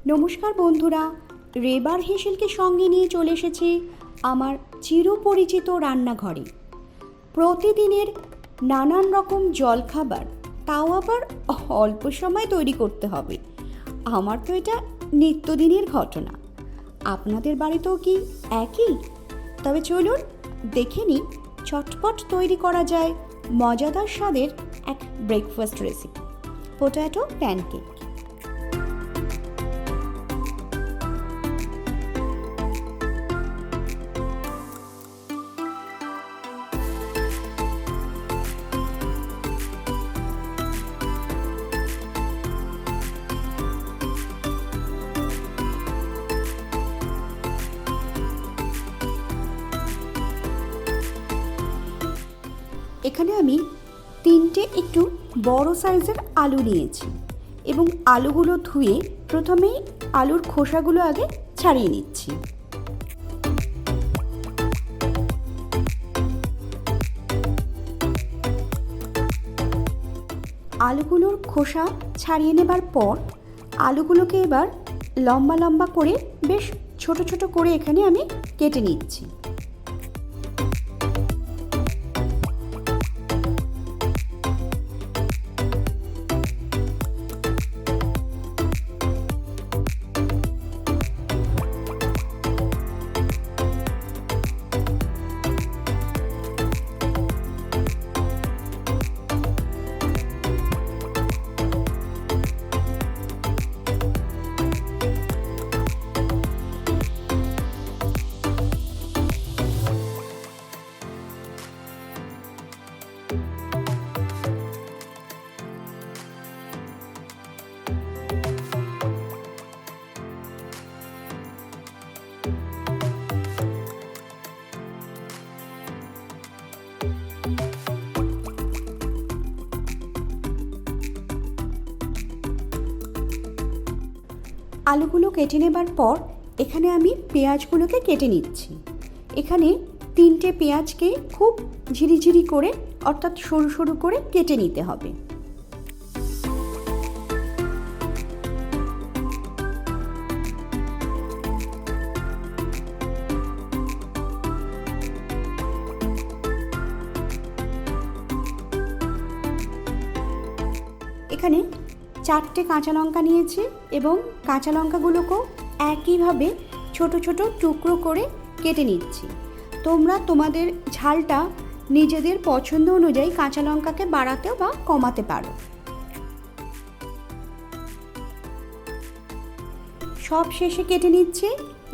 নমস্কার বন্ধুরা, রেবার হেসেলকে সঙ্গে নিয়ে চলে এসেছি আমার চিরপরিচিত রান্নাঘরে। প্রতিদিনের নানান রকম জলখাবার, তাও আবার অল্প সময় তৈরি করতে হবে। আমার তো এটা নিত্যদিনের ঘটনা। আপনাদের বাড়িতেও কি একই? তবে চলুন দেখে নিই চটপট তৈরি করা যায় মজাদার স্বাদের এক ব্রেকফাস্ট রেসিপি, পোট্যাটো প্যানকেক। এখানে আমি 3টে একটু বড় সাইজের আলু নিয়েছি এবং আলুগুলো ধুয়ে প্রথমেই আলুর খোসাগুলো আগে ছাড়িয়ে নিচ্ছি। আলুগুলোর খোসা ছাড়িয়ে নেবার পর আলুগুলোকে এবার লম্বা লম্বা করে বেশ ছোট ছোট করে এখানে আমি কেটে নিচ্ছি। আলুগুলো কেটে নেবার পর এখানে আমি পেঁয়াজগুলোকে কেটে নিচ্ছি। এখানে 3টে পেঁয়াজকে খুব ঝিরিঝিরি করে অর্থাৎ সরু সরু করে কেটে নিতে হবে। এখানে 4টে কাঁচা লঙ্কা নিয়েছি এবং কাঁচা লঙ্কাগুলোকেও একইভাবে ছোট ছোট টুকরো করে কেটে নিচ্ছি। তোমরা তোমাদের ঝালটা নিজেদের পছন্দ অনুযায়ী কাঁচা লঙ্কাকে বাড়াতে বা কমাতে পারো। সব শেষে কেটে নিচ্ছি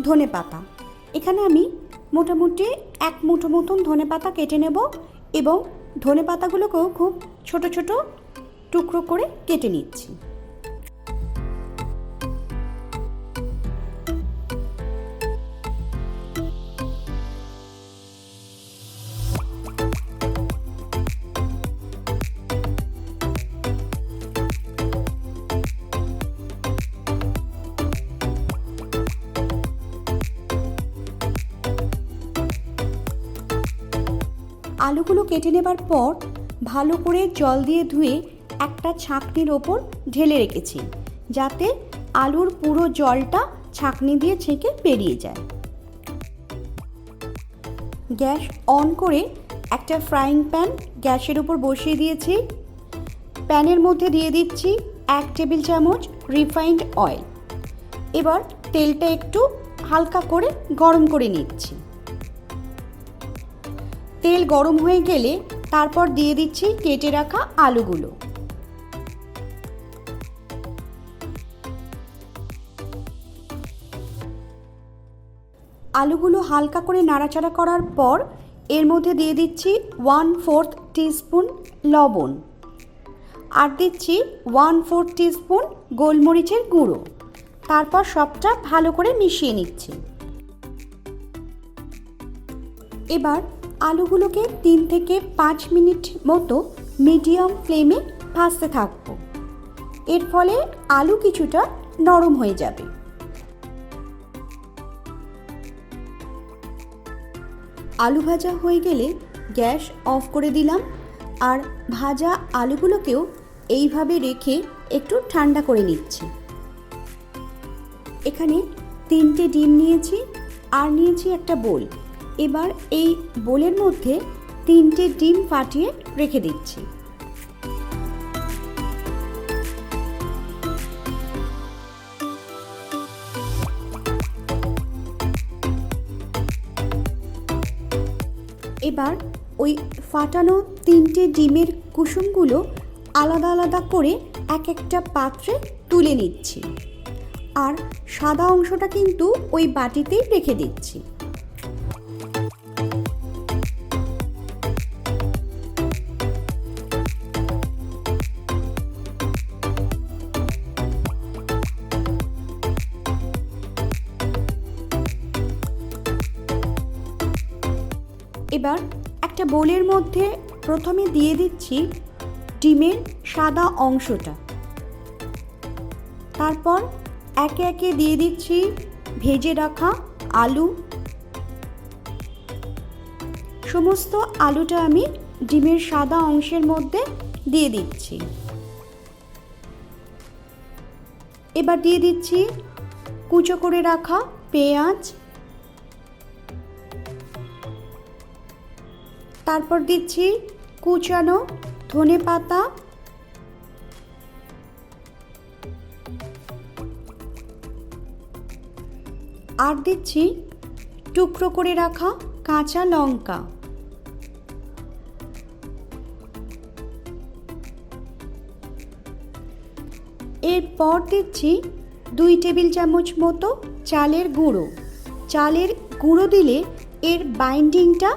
ধনেপাতা। এখানে আমি মোটামুটি 1 মুঠো মতন ধনেপাতা কেটে নেব এবং ধনেপাতাগুলোকেও খুব ছোট ছোট টুকরো করে কেটে নিচ্ছি। আলুগুলো কেটে নেবার পর ভালো করে জল দিয়ে ধুয়ে একটা ছাঁকনির ওপর ঢেলে রেখেছি, যাতে আলুর পুরো জলটা ছাঁকনি দিয়ে ছেঁকে বেরিয়ে যায়। গ্যাস অন করে একটা ফ্রাইং প্যান গ্যাসের উপর বসিয়ে দিয়েছি। প্যানের মধ্যে দিয়ে দিচ্ছি 1 টেবিল চামচ রিফাইন্ড অয়েল। এবার তেলটা একটু হালকা করে গরম করে নিচ্ছি। তেল গরম হয়ে গেলে তারপর দিয়ে দিচ্ছি কেটে রাখা আলুগুলো। আলুগুলো হালকা করে নাড়াচাড়া করার পর এর মধ্যে দিয়ে দিচ্ছি 1/4 টিস্পুন লবণ আর দিচ্ছি 1/4 টিস্পুন গোলমরিচের গুঁড়ো। তারপর সবটা ভালো করে মিশিয়ে নিচ্ছি। এবার আলুগুলোকে 3 থেকে 5 মিনিট মতো মিডিয়াম ফ্লেমে ভাজতে থাকবো। এর ফলে আলু কিছুটা নরম হয়ে যাবে। আলু ভাজা হয়ে গেলে গ্যাস অফ করে দিলাম আর ভাজা আলুগুলোকেও এইভাবে রেখে একটু ঠান্ডা করে নিচ্ছি। এখানে 3টে ডিম নিয়েছি আর নিয়েছি একটা বোল। এবার এই বোলের মধ্যে 3টে ডিম ফাটিয়ে রেখে দিচ্ছি। এবার ওই ফাটানো 3টে ডিমের কুসুমগুলো আলাদা আলাদা করে এক একটা পাত্রে তুলে নিচ্ছি, আর সাদা অংশটা কিন্তু ওই বাটিতেই রেখে দিচ্ছি। এবার একটা বোলের মধ্যে প্রথমে দিয়ে দিচ্ছি ডিমের সাদা অংশটা, তারপর একে একে দিয়ে দিচ্ছি ভেজে রাখা আলু। সমস্ত আলুটা আমি ডিমের সাদা অংশের মধ্যে দিয়ে দিচ্ছি। এবার দিয়ে দিচ্ছি কুচো করে রাখা পেঁয়াজ, তারপর দিচ্ছি কুচানো ধনেপাতা, আর দিচ্ছি টুকরো করে রাখা কাঁচা লঙ্কা। এরপর দিচ্ছি 2 টেবিল চামচ মতো চালের গুঁড়ো। চালের গুঁড়ো দিলে এর বাইন্ডিংটা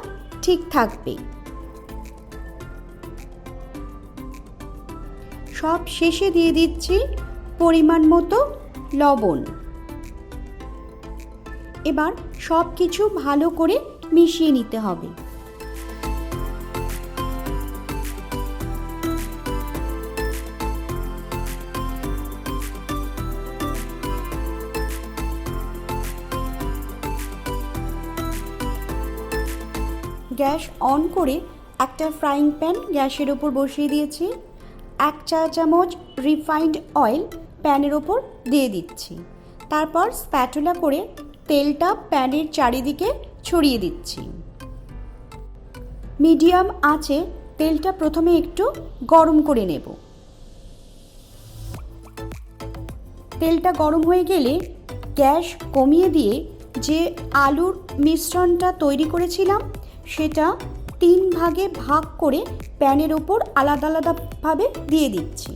ঠিক থাকবে। সব শেষে দিয়ে দিচ্ছি পরিমাণ মতো লবণ। এবার সব কিছু ভালো করে মিশিয়ে নিতে হবে। গ্যাস অন করে একটা ফ্রাইং প্যান গ্যাসের ওপর বসিয়ে দিয়েছি। 1 চা চামচ রিফাইন্ড অয়েল প্যানের ওপর দিয়ে দিচ্ছি। তারপর স্প্যাটুলা করে তেলটা প্যানের চারিদিকে ছড়িয়ে দিচ্ছি। মিডিয়াম আঁচে তেলটা প্রথমে একটু গরম করে নেব। তেলটা গরম হয়ে গেলে গ্যাস কমিয়ে দিয়ে যে আলুর মিশ্রণটা তৈরি করেছিলাম সেটা 3 ভাগে ভাগ করে প্যানের ওপর আলাদা আলাদাভাবে দিয়ে দিচ্ছি।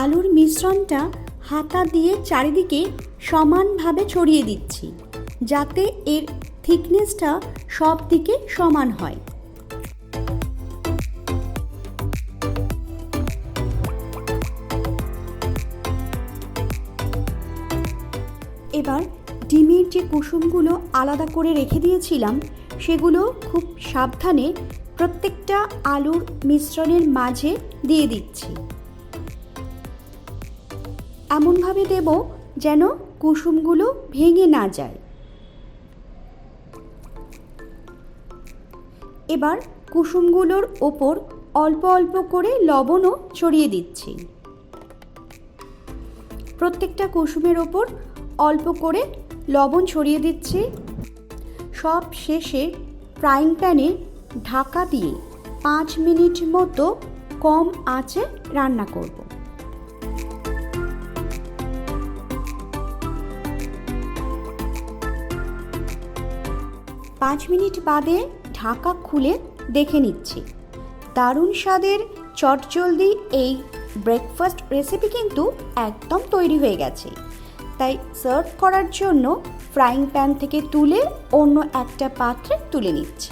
আলুর মিশ্রণটা হাতা দিয়ে চারিদিকে সমানভাবে ছড়িয়ে দিচ্ছি, যাতে এর থিকনেসটা সব দিকে সমান হয়। এবার ডিমের যে কুসুমগুলো আলাদা করে রেখে দিয়েছিলাম সেগুলো খুব সাবধানে প্রত্যেকটা আলুর মিশ্রণের মাঝে দিয়ে দিচ্ছি। এমনভাবে দেব যেন কুসুমগুলো ভেঙে না যায়। এবার কুসুমগুলোর ওপর অল্প অল্প করে লবণও ছড়িয়ে দিচ্ছি। প্রত্যেকটা কুসুমের ওপর অল্প করে লবণ ছড়িয়ে দিচ্ছি। সব শেষে ফ্রাইং প্যানে ঢাকা দিয়ে 5 মিনিট মতো কম আঁচে রান্না করব। 5 মিনিট বাদে ঢাকা খুলে দেখে নিচ্ছি। দারুণ স্বাদের চটজলদি এই ব্রেকফাস্ট রেসিপি কিন্তু একদম তৈরি হয়ে গেছে। তাই সার্ভ করার জন্য ফ্রাইং প্যান থেকে তুলে অন্য একটা পাত্রে তুলে নিচ্ছি।